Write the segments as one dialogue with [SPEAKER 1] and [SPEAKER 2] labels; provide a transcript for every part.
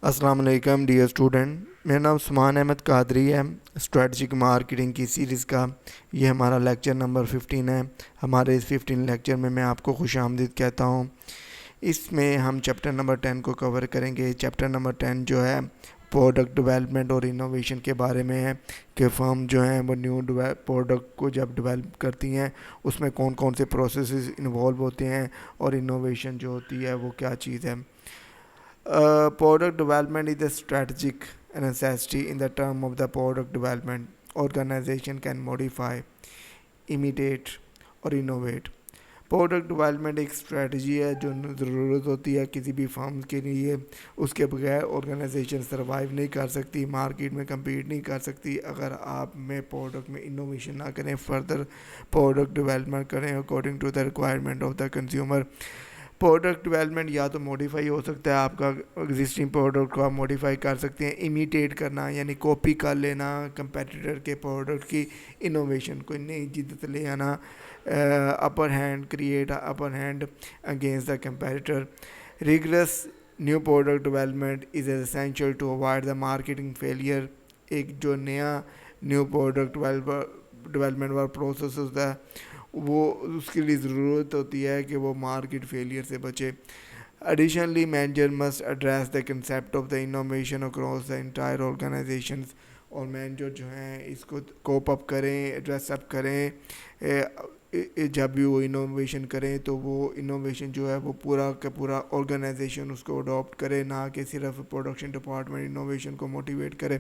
[SPEAKER 1] السلام علیکم dear student, میرا نام عثمان احمد قادری ہے۔ اسٹریٹجک مارکیٹنگ کی سیریز کا یہ ہمارا لیکچر نمبر 15 ہے۔ ہمارے اس 15 لیکچر میں آپ کو خوش آمدید کہتا ہوں۔ اس میں ہم چیپٹر نمبر 10 کو کور کریں گے۔ چیپٹر نمبر 10 جو ہے پروڈکٹ ڈیولپمنٹ اور انوویشن کے بارے میں ہے کہ فرم جو ہیں وہ نیو پروڈکٹ کو جب ڈیولپ کرتی ہیں اس میں کون کون سے پروسیسز انوالو ہوتے ہیں اور انوویشن جو ہوتی ہے وہ کیا چیز ہے۔ Product development is a strategic necessity. In the term of the product development, organization can modify, imitate اور innovate. پروڈکٹ ڈیولپمنٹ ایک اسٹریٹجی ہے جو ضرورت ہوتی ہے کسی بھی فرم کے لیے۔ اس کے بغیر آرگنائزیشن سروائیو نہیں کر سکتی، مارکیٹ میں کمپیٹ نہیں کر سکتی اگر آپ میں پروڈکٹ میں انوویشن نہ کریں، فردر پروڈکٹ ڈیولپمنٹ کریں according to the requirement of the consumer. Product development یا تو موڈیفائی ہو سکتا ہے، آپ کا ایگزسٹنگ پروڈکٹ کو آپ موڈیفائی کر سکتے ہیں۔ امیٹیٹ کرنا یعنی کاپی کر لینا کمپیٹیٹر کے پروڈکٹ کی انوویشن، کوئی نئی جدت لے آنا، upper hand create upper hand against the competitor. Rigorous new product development is essential to avoid the marketing failure. ایک جو نیا نیو پروڈکٹ ڈیولپمنٹ والا پروسیس ہوتا ہے وہ اس کے لیے ضرورت ہوتی ہے کہ وہ مارکیٹ فیلئر سے بچے۔ Additionally manager must address the concept of the innovation across the entire organizations, اور مینیجر جو ہیں اس کو کوپ اپ کریں، ایڈریس اپ کریں۔ جب بھی وہ انوویشن کریں تو وہ انوویشن جو ہے وہ پورا کا پورا آرگنائزیشن اس کو اڈاپٹ کرے، نہ کہ صرف پروڈکشن ڈپارٹمنٹ انوویشن کو موٹیویٹ کرے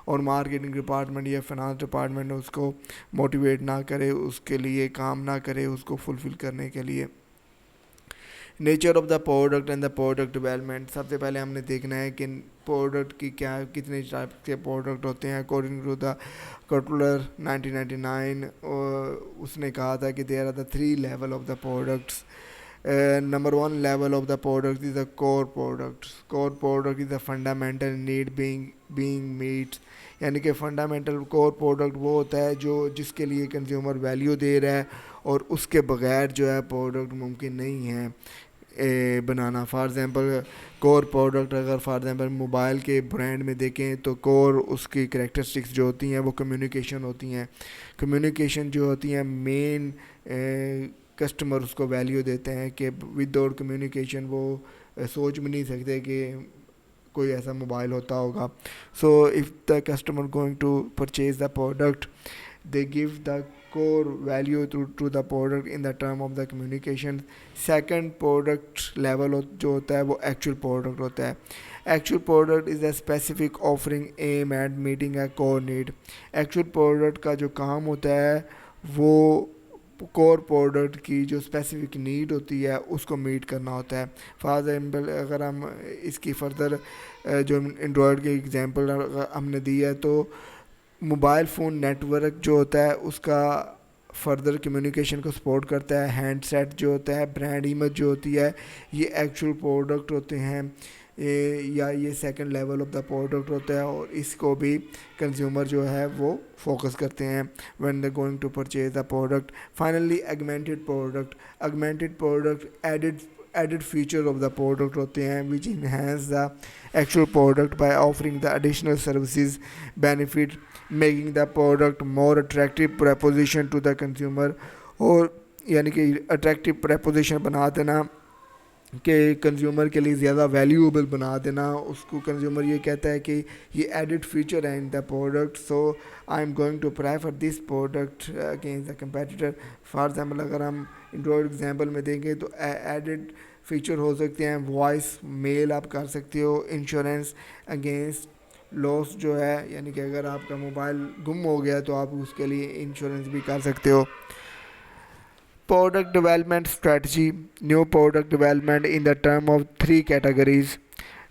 [SPEAKER 1] اور مارکیٹنگ ڈپارٹمنٹ یا فنانس ڈپارٹمنٹ اس کو موٹیویٹ نہ کرے، اس کے لیے کام نہ کرے اس کو فلفل کرنے کے لیے۔ Nature of the product and the product development, سب سے پہلے ہم نے دیکھنا ہے کہ پروڈکٹ کی کتنے ٹائپ کے پروڈکٹ ہوتے ہیں۔ اکارڈنگ ٹو دا کٹلر 1999 اس نے کہا تھا کہ there are the 3 level of the products. Number 1 level of the product is the core product. Core product is the fundamental need being met, یعنی کہ فنڈامنٹل کور پروڈکٹ وہ ہوتا ہے جو جس کے لیے کنزیومر ویلیو دے رہا ہے اور اس کے بغیر جو ہے پروڈکٹ ممکن نہیں ہے بنانا۔ فار ایگزامپل کور پروڈکٹ اگر فار ایگزامپل موبائل کے برانڈ میں دیکھیں تو کور اس کی کریکٹرسٹکس جو ہوتی ہیں وہ کمیونیکیشن ہوتی ہیں۔ کمیونیکیشن جو ہوتی ہیں مین کسٹمر اس کو ویلیو دیتے ہیں کہ ود آؤٹ کمیونیکیشن وہ سوچ بھی نہیں سکتے کہ کوئی ایسا موبائل ہوتا ہوگا۔ So if the customer going to purchase the product they give the core value to the product in the term of the communication۔ second product level جو ہوتا ہے وہ actual product ہوتا ہے۔ actual product is a specific offering aim at meeting a core need۔ actual product کا جو کام ہوتا ہے وہ کور پروڈکٹ کی جو اسپیسیفک نیڈ ہوتی ہے اس کو میٹ کرنا ہوتا ہے۔ فار ایگزامپل اگر ہم اس کی فردر جو اینڈرائڈ کی ایگزامپل ہم نے دی ہے تو موبائل فون نیٹ ورک جو ہوتا ہے اس کا فردر کمیونیکیشن کو سپورٹ کرتا ہے۔ ہینڈ سیٹ جو ہوتا ہے، برانڈ ایمیج جو ہوتی ہے، یہ ایکچوئل پروڈکٹ ہوتے ہیں یا یہ second level of the product ہوتا ہے اور اس کو بھی کنزیومر جو ہے وہ فوکس کرتے ہیں when they going to purchase the product۔ finally augmented product۔ augmented product added feature of the product ہوتے ہیں which enhance the actual product by offering the additional services benefit making the product more attractive proposition to the consumer۔ اور یعنی کہ attractive preposition بنا دینا کہ consumer کے لیے زیادہ ویلیوبل بنا دینا اس کو۔ کنزیومر یہ کہتا ہے کہ یہ ایڈڈ فیچر ہے in the product, so I am going to prefer this product against the competitor. For example اگر ہم اینڈرائڈ ایگزامپل میں دیکھیں تو ایڈڈ فیچر ہو سکتے ہیں، وائس میل آپ کر سکتے ہو، انشورنس اگینسٹ لاس جو ہے یعنی کہ اگر آپ کا موبائل گم ہو گیا تو آپ اس کے لیے انشورنس بھی کر سکتے ہو۔ Product development strategy. New product development in the term of 3 categories.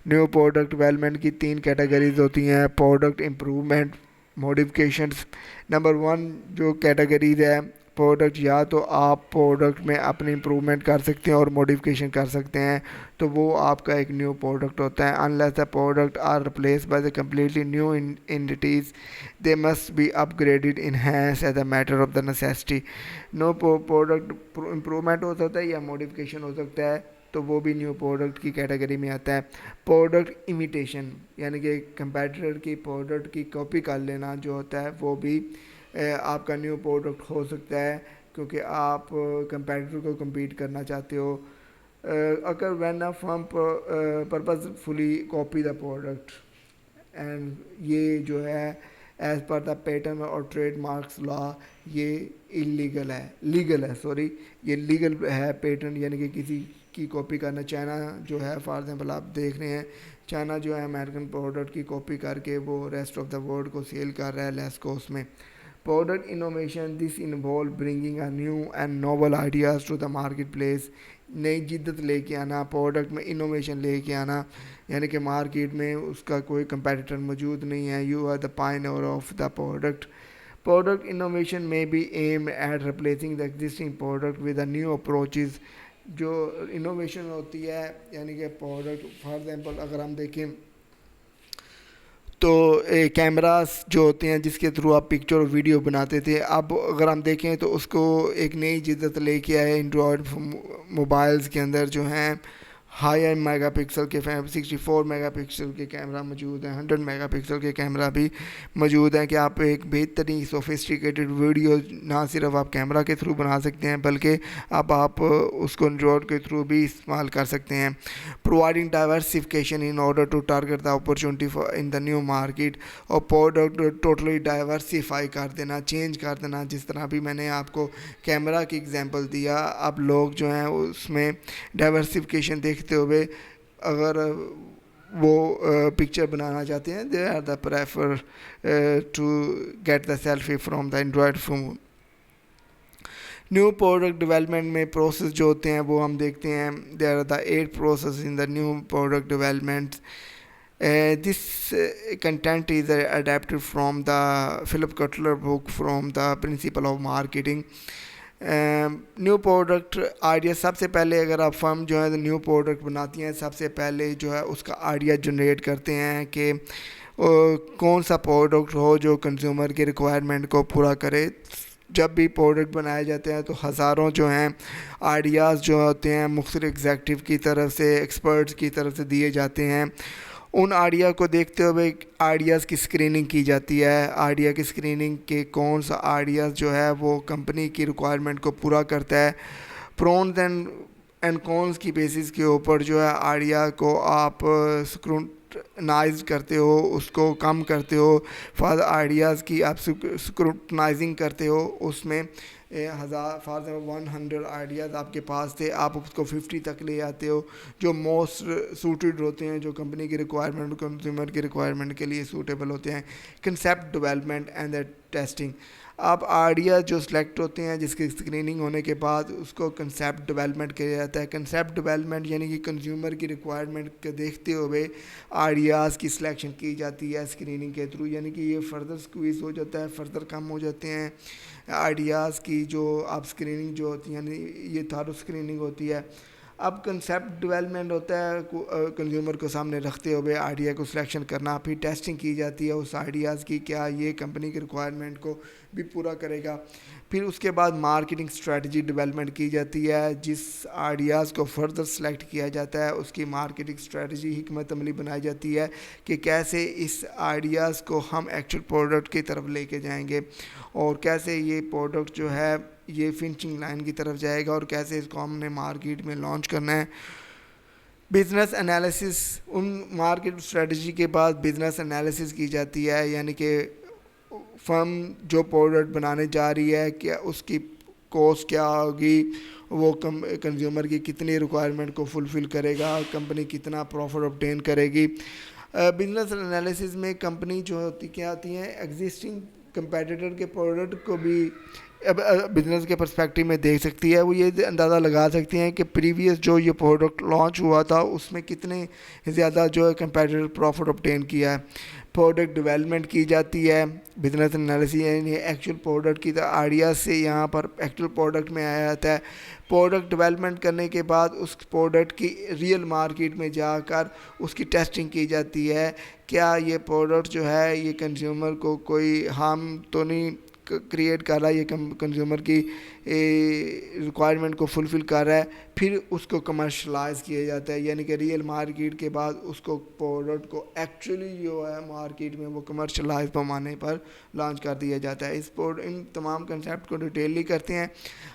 [SPEAKER 1] New product development کی 3 کیٹیگریز ہوتی ہیں، پروڈکٹ امپروومنٹ، موڈیفکیشنس۔ نمبر 1 جو کیٹیگریز ہے پروڈکٹ، یا تو آپ پروڈکٹ میں اپنی امپروومنٹ کر سکتے ہیں اور موڈیفکیشن کر سکتے ہیں تو وہ آپ کا ایک نیو پروڈکٹ ہوتا ہے۔ unless the product are replaced by the completely new entities they must be upgraded enhanced as a matter of the necessity۔ No product improvement ہو سکتا ہے یا موڈیفکیشن ہو سکتا ہے تو وہ بھی نیو پروڈکٹ کی کیٹیگری میں آتا ہے. پروڈکٹ امیٹیشن یعنی کہ کمپیٹیٹر کی پروڈکٹ کی کاپی کر لینا جو ہوتا ہے وہ بھی آپ کا نیو پروڈکٹ ہو سکتا ہے, کیونکہ آپ کمپیٹیٹر کو کمپیٹ کرنا چاہتے ہو. اگر when a firm purpose fully copy the product, and یہ جو ہے ایز پر دا پیٹنٹ اور ٹریڈ مارکس لا یہ لیگل ہے یہ لیگل ہے پیٹنٹ یعنی کہ کسی کی کاپی کرنا. چائنا جو ہے فار ایگزامپل آپ دیکھ رہے ہیں, چائنا جو ہے امریکن پروڈکٹ کی کاپی کر کے وہ ریسٹ آف دا ورلڈ کو سیل کر رہا ہے لیس کاسٹ میں. Product innovation this involve bringing a new and novel ideas to the market place. نئی جدت لے کے آنا, پروڈکٹ میں انوویشن لے کے آنا, یعنی کہ مارکیٹ میں اس کا کوئی کمپیٹیٹر موجود نہیں ہے, you are the pioneer of the product. Product innovation میں be aim at replacing the existing product with a new approaches. جو انوویشن ہوتی ہے یعنی کہ پروڈکٹ فار ایگزامپل اگر ہم دیکھیں تو کیمراز جو ہوتے ہیں جس کے تھرو آپ پکچر اور ویڈیو بناتے تھے, اب اگر ہم دیکھیں تو اس کو ایک نئی جدت لے کے آئے. اینڈرائڈ موبائلز کے اندر جو ہیں ہائی میگا پکسل کے 64 میگا پکسل کے کیمرہ موجود ہیں, 100 میگا پکسل کے کیمرہ بھی موجود ہیں کہ آپ ایک بہترین سوفسٹیکیٹڈ ویڈیو نہ صرف آپ کیمرہ کے تھرو بنا سکتے ہیں بلکہ اب آپ اس کو اینڈرائڈ کے تھرو بھی استعمال کر سکتے ہیں. Providing diversification in order to target the opportunity in the new market. اور پروڈکٹ ٹوٹلی ڈائیورسیفائی کر دینا, چینج کر دینا. جس طرح بھی میں نے آپ کو کیمرہ کی اگزامپل دیا, اب لوگ جو ہیں اس میں ڈائیورسیفیکیشن دیکھتے ہوئے اگر وہ پکچر بنانا چاہتے ہیں they are the prefer to get the selfie from the Android phone. New product development میں پروسیس جو ہوتے ہیں وہ ہم دیکھتے ہیں, there are the 8 process in the new product development. This content is adapted from the Philip Kotler book from the Principle of Marketing. New product idea, سب سے پہلے اگر آپ فرم جو ہے نیو پروڈکٹ بناتی ہیں سب سے پہلے جو ہے اس کا آئیڈیا جنریٹ کرتے ہیں کہ کون سا پروڈکٹ ہو جو کنزیومر کی ریکوائرمنٹ کو پورا کرے. جب بھی پروڈکٹ بنائے جاتے ہیں تو ہزاروں جو ہیں آئیڈیاز جو ہوتے ہیں مختلف ایگزیکٹو کی طرف سے, ایکسپرٹس کی طرف سے دیے جاتے ہیں. ان آئیڈیا کو دیکھتے ہوئے آئیڈیاز کی اسکریننگ کی جاتی ہے. آئیڈیا کی اسکریننگ کے کون سا آئیڈیاز جو ہے وہ کمپنی کی ریکوائرمنٹ کو پورا کرتا ہے. پرونز اینڈ کونس کی بیسس کے اوپر جو ہے آئیڈیا کو آپ اسکروٹنائز کرتے ہو, اس کو کم کرتے ہو. فار آئیڈیاز کی آپ اسکروٹنائزنگ کرتے ہو, اس میں 100 آئیڈیاز آپ کے پاس تھے, آپ اس کو 50 تک لے آتے ہو جو موسٹ سوٹیڈ ہوتے ہیں, جو کمپنی کی ریکوائرمنٹ کنزیومر کی ریکوائرمنٹ کے لیے سوٹیبل ہوتے ہیں. Concept development and testing. آپ آئیڈیا جو سلیکٹ ہوتے ہیں جس کی اسکریننگ ہونے کے بعد اس کو کنسیپٹ ڈیولپمنٹ کیا جاتا ہے. کنسیپٹ ڈیولپمنٹ یعنی کہ کنزیومر کی ریکوائرمنٹ کو دیکھتے ہوئے آئیڈیاز کی سلیکشن کی جاتی ہے اسکریننگ کے تھرو, یعنی کہ یہ فردر اسکویز ہو جاتا ہے, فردر کم ہو جاتے ہیں آئیڈیاز کی جو آپ اسکریننگ جو ہوتی ہے, یعنی یہ تھارو اسکریننگ ہوتی ہے. اب کنسیپٹ ڈیولپمنٹ ہوتا ہے کنزیومر کو سامنے رکھتے ہوئے آئیڈیا کو سلیکشن کرنا, پھر ٹیسٹنگ کی جاتی ہے اس آئیڈیاز کی, کیا یہ کمپنی کی ریکوائرمنٹ کو بھی پورا کرے گا. پھر اس کے بعد مارکیٹنگ اسٹریٹجی ڈیولپمنٹ کی جاتی ہے. جس آئیڈیاز کو فردر سلیکٹ کیا جاتا ہے اس کی مارکیٹنگ اسٹریٹجی حکمت عملی بنائی جاتی ہے کہ کیسے اس آئیڈیاز کو ہم ایکچوئل پروڈکٹ کی طرف لے کے جائیں گے, اور کیسے یہ پروڈکٹ جو ہے یہ فنشنگ لائن کی طرف جائے گا, اور کیسے اس کو ہم نے مارکیٹ میں لانچ کرنا ہے. Business analysis, in market strategy کے بعد بزنس انالیسس کی جاتی ہے, یعنی کہ فرم جو پروڈکٹ بنانے جا رہی ہے کیا اس کی کوسٹ کیا ہوگی, وہ کنزیومر کی کتنی ریکوائرمنٹ کو فلفل کرے گا, کمپنی کتنا پروفٹ obtain کرے گی. بزنس انالیسس میں کمپنی جو ہوتی کیا آتی ہیں ایگزسٹنگ کمپیٹیٹر کے پروڈکٹ کو بھی بزنس کے پرسپیکٹیو میں دیکھ سکتی ہے. وہ یہ اندازہ لگا سکتی ہیں کہ پریویس جو یہ پروڈکٹ لانچ ہوا تھا اس میں کتنے زیادہ جو ہے کمپیٹیٹر پروفٹ obtain کیا ہے. پروڈکٹ ڈیولپمنٹ کی جاتی ہے. بزنس انالیسس یعنی ایکچوئل پروڈکٹ کی آئیڈیا سے یہاں پر ایکچوئل پروڈکٹ میں آیا جاتا ہے. پروڈکٹ ڈیولپمنٹ کرنے کے بعد اس پروڈکٹ کی ریئل مارکیٹ میں جا کر اس کی ٹیسٹنگ کی جاتی ہے, کیا یہ پروڈکٹ جو ہے یہ کنزیومر کو کوئی ہارم تو نہیں کریٹ کر رہا ہے, یہ کنزیومر کی ریکوائرمنٹ کو فلفل کر رہا ہے, پھر اس کو کمرشلائز کیا جاتا ہے, یعنی کہ ریئل مارکیٹ کے بعد اس کو پروڈکٹ کو ایکچولی جو ہے مارکیٹ میں وہ کمرشلائز پیمانے پر لانچ کر دیا جاتا ہے. ان تمام کنسیپٹ کو ڈیٹیلی کرتے ہیں.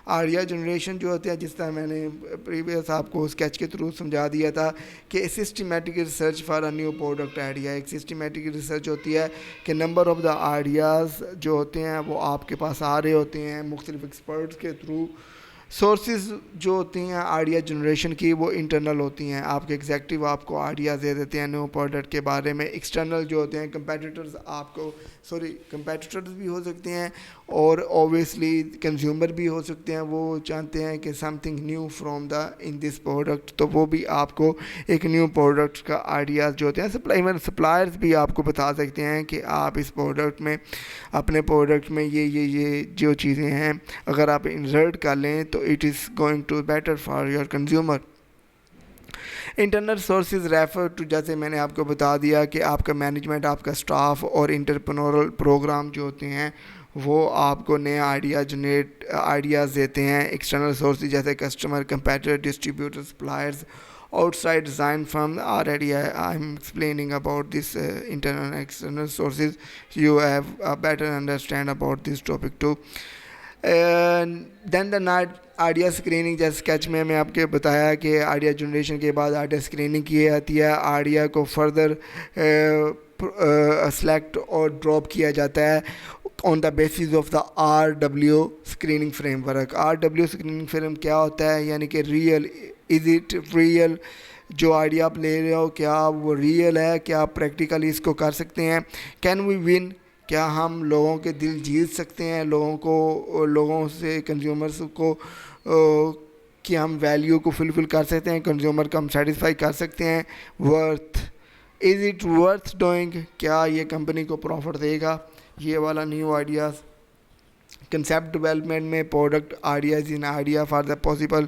[SPEAKER 1] آئیڈیا جنریشن جو ہوتے ہیں, جس طرح میں نے پریویس آپ کو اسکیچ کے تھرو سمجھا دیا تھا کہ systematic research for a new product idea. ایک سسٹمیٹک ریسرچ ہوتی ہے کہ نمبر آف دا آئیڈیاز جو ہوتے ہیں وہ آپ کے پاس آ رہے ہوتے ہیں مختلف ایکسپرٹس کے تھرو. سورسز جو ہوتی ہیں آئیڈیا جنریشن کی وہ انٹرنل ہوتی ہیں, آپ کے ایگزیکٹو آپ کو آئیڈیاز دے دیتے ہیں نیو پروڈکٹ کے بارے میں. ایکسٹرنل جو ہوتے ہیں کمپیٹیٹرز بھی ہو سکتے ہیں اور اوبویسلی کنزیومر بھی ہو سکتے ہیں, وہ چاہتے ہیں کہ some thing new from in this product, تو وہ بھی آپ کو ایک نیو پروڈکٹ کا آئیڈیاز جو ہوتے ہیں سپلائرز بھی آپ کو بتا سکتے ہیں کہ آپ اس پروڈکٹ میں اپنے پروڈکٹ میں یہ جو چیزیں ہیں اگر آپ انسرٹ کر لیں تو it is going to better for your consumer. Internal sources refer to, جیسے میں نے آپ کو بتا دیا کہ آپ کا مینجمنٹ, آپ کا اسٹاف اور انٹرپرینورل پروگرام جو ہوتے ہیں وہ آپ کو نئے آئیڈیاز دیتے ہیں. ایکسٹرنل سورسز جیسے customer, competitor, distributor, suppliers, outside design firm. Already I'm explaining about this internal and external sources. You have a better understand about this topic too. Then the night idea screening, جیسے sketch میں آپ کے بتایا کہ idea generation کے بعد idea screening کی جاتی ہے. آئیڈیا کو فردر سلیکٹ اور ڈراپ کیا جاتا ہے on the basis of the RW screening framework. RW screening frame کیا ہوتا ہے, یعنی کہ از اٹ ریئل, جو آئیڈیا آپ لے رہے ہو کیا وہ ریئل ہے, کیا آپ پریکٹیکلی اس کو کر سکتے ہیں. کین وی ون, کیا ہم لوگوں کے دل جیت سکتے ہیں, لوگوں سے کنزیومرس کو کہ ہم ویلیو کو فلفل کر سکتے ہیں, کنزیومر کو ہم سیٹسفائی کر سکتے ہیں. Worth, is it worth doing, کیا یہ کمپنی کو پروفٹ دے گا, یہ والا نیو آئیڈیاز. کنسیپٹ ڈیولپمنٹ میں product ideas in idea for the possible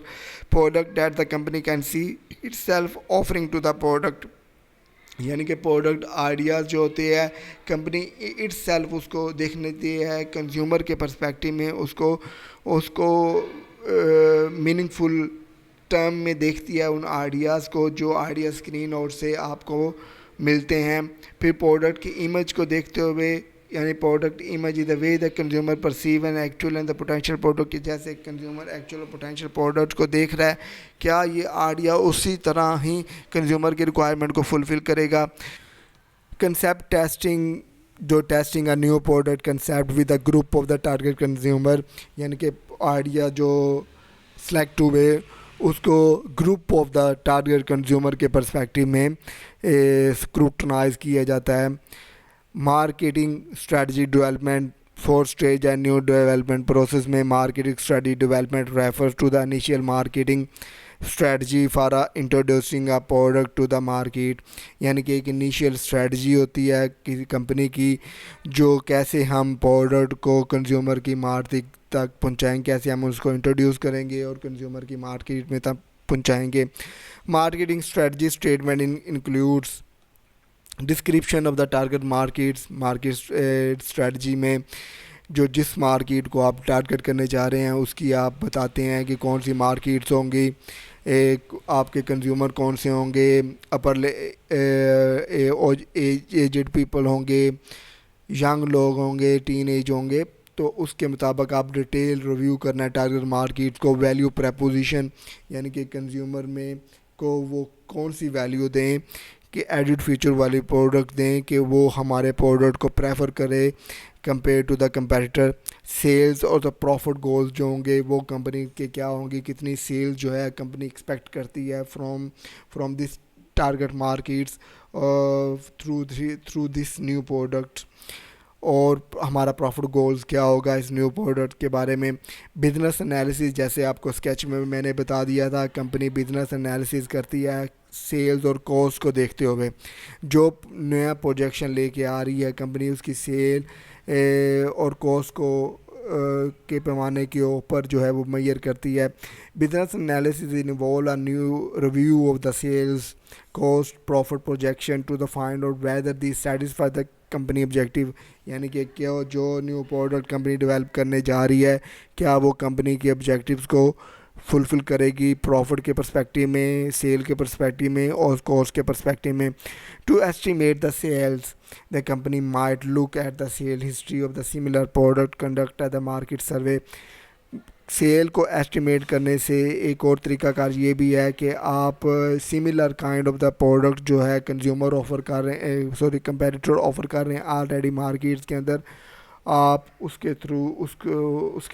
[SPEAKER 1] product that the company can see itself offering to the product, یعنی کہ پروڈکٹ آئیڈیاز جو ہوتے ہیں کمپنی اٹ سیلف اس کو دیکھنے دی ہے کنزیومر کے پرسپیکٹیو میں, اس کو میننگ فل ٹرم میں دیکھتی ہے ان آئیڈیاز کو جو آئیڈیا اسکرین اور سے آپ کو ملتے ہیں. پھر پروڈکٹ کی امیج کو دیکھتے ہوئے, یعنی product image is the way the consumer perceive and actual and the potential product, جیسے کنزیومر ایکچوئل اور پوٹینشیل پروڈکٹ کو دیکھ رہا ہے کیا یہ آئیڈیا اسی طرح ہی کنزیومر کی ریکوائرمنٹ کو فلفل کرے گا. کنسیپٹ ٹیسٹنگ, جو testing a new product concept with a group of the target consumer, یعنی کہ آئیڈیا جو سلیکٹ ہوئے اس کو group of the target consumer کے پرسپیکٹیو میں اسکروٹنائز کیا جاتا ہے. Marketing strategy development, 4 stage and new development process میں marketing strategy development refers to the initial marketing strategy for introducing a product to the market, یعنی کہ ایک initial strategy ہوتی ہے کسی کمپنی کی جو کیسے ہم پروڈکٹ کو کنزیومر کی مارکیٹ تک پہنچائیں, کیسے ہم اس کو انٹروڈیوس کریں گے اور کنزیومر کی مارکیٹ میں تک پہنچائیں گے. Marketing strategy statement includes description of the target markets, market strategy میں جو جس مارکیٹ کو آپ ٹارگیٹ کرنے چاہ رہے ہیں اس کی آپ بتاتے ہیں کہ کون سی مارکیٹس ہوں گی, آپ کے کنزیومر کون سے ہوں گے, اپر ایجڈ پیپل ہوں گے, ینگ لوگ ہوں گے, ٹین ایج ہوں گے, تو اس کے مطابق آپ ڈیٹیل ریویو کرنا ہے ٹارگیٹ مارکیٹس کو. ویلیو پریپوزیشن, یعنی کہ کنزیومر میں کو وہ کون سی ویلیو دیں کہ ایڈڈ فیچر والی پروڈکٹ دیں کہ وہ ہمارے پروڈکٹ کو پریفر کرے compare to the competitor. Sales اور دا پروفٹ گولز جو ہوں گے وہ کمپنی کے کیا ہوں گی, کتنی سیلز جو ہے کمپنی ایکسپیکٹ کرتی ہے from this target markets through this new product, اور ہمارا پروفٹ گولز کیا ہوگا اس نیو پروڈکٹ کے بارے میں. بزنس انالیسس, جیسے آپ کو اسکیچ میں نے بتا دیا تھا, کمپنی بزنس انالیسس کرتی ہے سیلز اور کاسٹ کو دیکھتے ہوئے. جو نیا پروجیکشن لے کے آ رہی ہے کمپنی اس کی سیل اور کاسٹ کو کے پیمانے کے اوپر جو ہے وہ میئر کرتی ہے. Business analysis involve new review of the sales cost profit projection to the find out whether they satisfy the company objective, یعنی کہ کیا جو نیو پروڈکٹ کمپنی ڈیولپ کرنے جا رہی ہے کیا وہ کمپنی کے آبجیکٹیوز کو فلفل کرے گی, پروفٹ کے پرسپیکٹیو میں, سیل کے پرسپیکٹیو میں اور کاسٹ کے پرسپیکٹیو میں. To estimate the sales the company might look at the sale history of the similar product, conduct the market survey. Sale کو ایسٹیمیٹ کرنے سے ایک اور طریقہ کار یہ بھی ہے کہ آپ similar kind of the product جو ہے کنزیومر آفر کر رہے ہیں, کمپیٹیٹر آفر کر رہے ہیں آلریڈی مارکیٹس کے اندر, آپ اس کے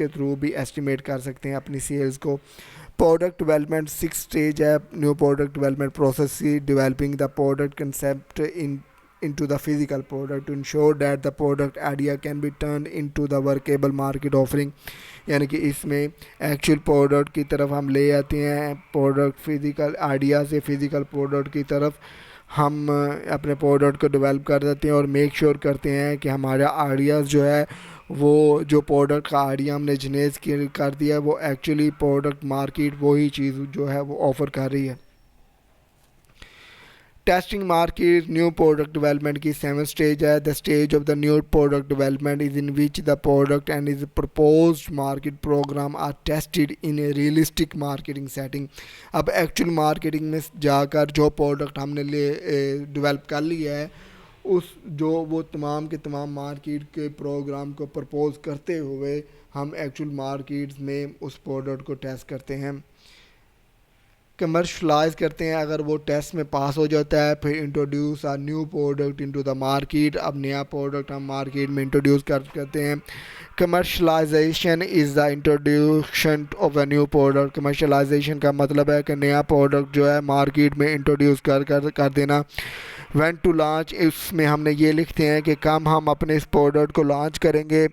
[SPEAKER 1] تھرو بھی ایسٹیمیٹ کر سکتے ہیں اپنی سیلز کو. پروڈکٹ ڈیولپمنٹ 6 اسٹیج ہے نیو پروڈکٹ ڈیولپمنٹ پروسیس کی. Developing the product concept into the physical product to ensure that the product idea can be turned into the workable market offering, یعنی کہ اس میں ایکچوئل پروڈکٹ کی طرف ہم لے آتے ہیں, پروڈکٹ فزیکل آئیڈیا سے فزیکل پروڈکٹ کی طرف ہم اپنے پروڈکٹ کو ڈیولپ کر دیتے ہیں اور میک شیور کرتے ہیں کہ ہمارا آئیڈیاز جو ہے وہ جو پروڈکٹ کا آئیڈیا ہم نے جنریٹ کر دیا ہے وہ ایکچولی پروڈکٹ مارکیٹ وہی چیز جو ہے وہ آفر کر رہی ہے. Testing market new product development کی 7 اسٹیج ہے. The stage of the new product development is in which the product and is proposed market program are tested in a realistic marketing setting. اب actual marketing میں جا کر جو product ہم نے develop کر لیا ہے وہ تمام کے تمام مارکیٹ کے پروگرام کو پرپوز کرتے ہوئے ہم ایکچوئل مارکیٹس میں اس پروڈکٹ کو ٹیسٹ کرتے ہیں, کمرشلائز کرتے ہیں. اگر وہ ٹیسٹ میں پاس ہو جاتا ہے پھر introduce a new product into the market. اب نیا پروڈکٹ ہم مارکیٹ میں انٹروڈیوس کرتے ہیں. Commercialization is the introduction of a new product. Commercialization کا مطلب ہے کہ نیا پروڈکٹ جو ہے مارکیٹ میں انٹروڈیوس کر دینا. وین ٹو لانچ, اس میں ہم نے یہ لکھتے ہیں کہ کم ہم اپنے اس پروڈکٹ کو لانچ کریں گے.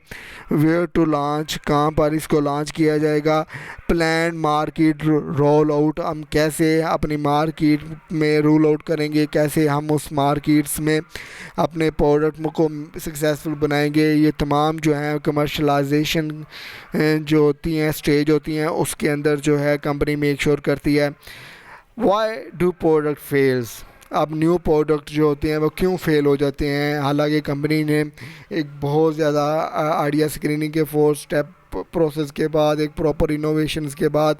[SPEAKER 1] ویئر ٹو لانچ, کہاں پر اس کو لانچ کیا جائے گا. پلان مارکیٹ رول آؤٹ, ہم کیسے اپنی مارکیٹ میں رول آؤٹ کریں گے, کیسے ہم اس مارکیٹس میں اپنے پروڈکٹ کو سکسیزفل بنائیں گے. یہ تمام جو ہیں کمرشلائزیشن جو ہوتی ہیں اسٹیج ہوتی ہیں اس کے اندر جو ہے کمپنی میک شیور کرتی ہے. وائی ڈو پروڈکٹ فیلز, اب نیو پروڈکٹ جو ہوتے ہیں وہ کیوں فیل ہو جاتے ہیں, حالانکہ کمپنی نے ایک بہت زیادہ آئیڈیا اسکریننگ کے 4 اسٹیپ پروسیس کے بعد, ایک پراپر انوویشنز کے بعد,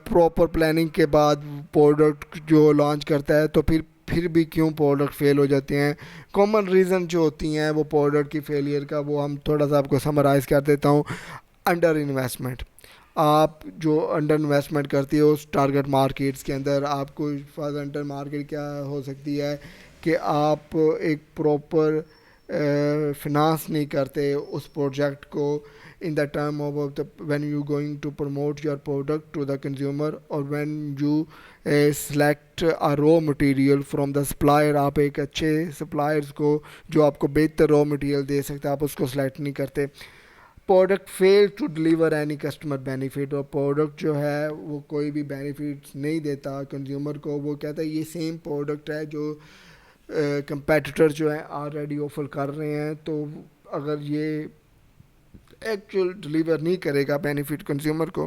[SPEAKER 1] پراپر پلاننگ کے بعد پروڈکٹ جو لانچ کرتا ہے, تو پھر بھی کیوں پروڈکٹ فیل ہو جاتے ہیں. کامن ریزن جو ہوتی ہیں وہ پروڈکٹ کی فیلئر کا وہ ہم تھوڑا سا آپ کو سمرائز کر دیتا ہوں. انڈر انویسٹمنٹ, آپ جو انڈر انویسٹمنٹ کرتی ہو اس ٹارگٹ مارکیٹس کے اندر, آپ کو انڈر مارکیٹ کیا ہو سکتی ہے کہ آپ ایک پراپر فنانس نہیں کرتے اس پروجیکٹ کو in the term of when you going to promote your product to the consumer, or when you select a raw material from the supplier. آپ ایک اچھے سپلائرز کو جو آپ کو بہتر را مٹیریل دے سکتے آپ اس کو سلیکٹ نہیں کرتے. Product fail to deliver any customer benefit, اور پروڈکٹ جو ہے وہ کوئی بھی بینیفٹس نہیں دیتا کنزیومر کو. وہ کہتا ہے یہ سیم پروڈکٹ ہے جو کمپیٹیٹر جو ہیں آلریڈی آفر کر رہے ہیں, تو اگر یہ ایکچوئل ڈلیور نہیں کرے گا بینیفٹ کنزیومر کو,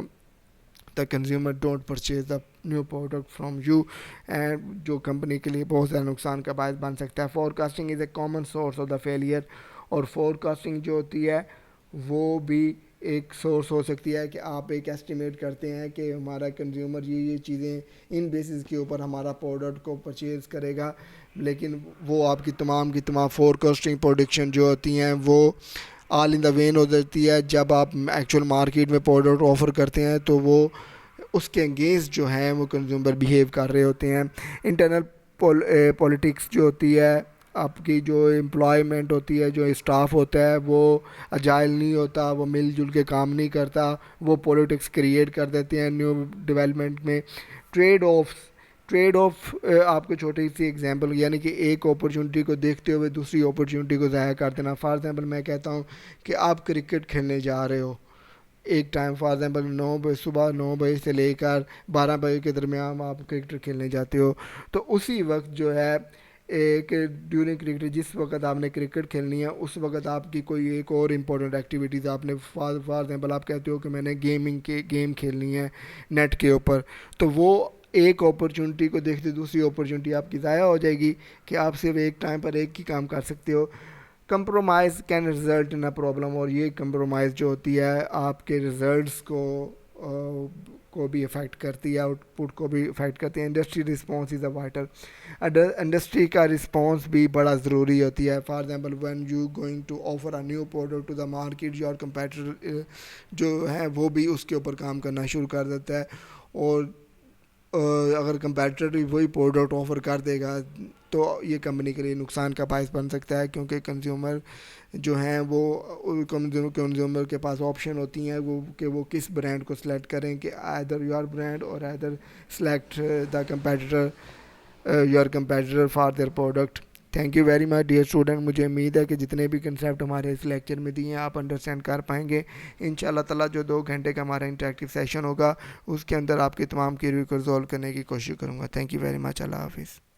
[SPEAKER 1] the consumer don't purchase the new product from you, and جو کمپنی کے لیے بہت زیادہ نقصان کا باعث بن سکتا ہے. Forecasting is a common source of the failure, اور فور کاسٹنگ جو ہوتی ہے وہ بھی ایک سورس ہو سکتی ہے کہ آپ ایک ایسٹیمیٹ کرتے ہیں کہ ہمارا کنزیومر یہ چیزیں ان بیسس کے اوپر ہمارا پروڈکٹ کو پرچیز کرے گا, لیکن وہ آپ کی تمام فور کاسٹنگ پروڈکشن جو ہوتی ہیں وہ آل ان دا وین ہو جاتی ہے. جب آپ ایکچوئل مارکیٹ میں پروڈکٹ آفر کرتے ہیں تو وہ اس کے انگیز جو ہیں وہ کنزیومر بیہیو کر رہے ہوتے ہیں. انٹرنل پولیٹکس جو ہوتی ہے, آپ کی جو امپلائمنٹ ہوتی ہے, جو اسٹاف ہوتا ہے وہ اجائل نہیں ہوتا, وہ مل جل کے کام نہیں کرتا, وہ پولیٹکس کریٹ کر دیتے ہیں نیو ڈیولپمنٹ میں. ٹریڈ آف آپ کو چھوٹی سی ایگزامپل, یعنی کہ ایک اپرچونٹی کو دیکھتے ہوئے دوسری اپرچونٹی کو ضائع کر دینا. فار ایگزامپل میں کہتا ہوں کہ آپ کرکٹ کھیلنے جا رہے ہو ایک ٹائم, فار ایگزامپل صبح 9 بجے سے لے کر 12 بجے کے درمیان آپ کرکٹ کھیلنے جاتے ہو, تو اسی وقت جو ہے ایک ڈیورنگ کرکٹ جس وقت آپ نے کرکٹ کھیلنی ہے اس وقت آپ کی کوئی ایک اور امپورٹنٹ ایکٹیویٹیز آپ نے فار ایگزامپل آپ کہتے ہو کہ میں نے گیم کھیلنی ہے نیٹ کے اوپر، تو وہ ایک اپرچونٹی کو دیکھتے دوسری اپرچونٹی آپ کی ضائع ہو جائے گی کہ آپ صرف ایک ٹائم پر ایک ہی کام کر سکتے ہو. Compromise can result in a problem, اور یہ کمپرومائز جو ہوتی ہے آپ کے ریزلٹس کو بھی افیکٹ کرتی ہے، آؤٹ پٹ کو بھی افیکٹ کرتی ہے. Industry response is a vital, industry کا رسپانس بھی بڑا ضروری ہوتی ہے. For example when you going to offer a new product to the market, your competitor جو ہے وہ بھی اس کے اوپر کام کرنا شروع کر دیتا ہے، اور اگر کمپیٹیٹر بھی وہی پروڈکٹ آفر کر دے گا تو یہ کمپنی کے لیے نقصان کا باعث بن سکتا ہے، کیونکہ کنزیومر جو ہیں وہ کنزیومر کے پاس آپشن ہوتی ہیں وہ کہ وہ کس برانڈ کو سلیکٹ کریں، کہ ایدر یور برانڈ اور either select the your competitor for their product. Thank you very much dear student. مجھے امید ہے کہ جتنے بھی کنسیپٹ ہمارے اس لیکچر میں دیے ہیں آپ انڈرسٹینڈ کر پائیں گے. ان شاء اللہ تعالیٰ جو 2 گھنٹے کا ہمارا انٹریکٹیو سیشن ہوگا اس کے اندر آپ کے تمام کیریئر کو ریزالو کرنے کی کوشش کروں گا. Thank you very much. اللہ حافظ.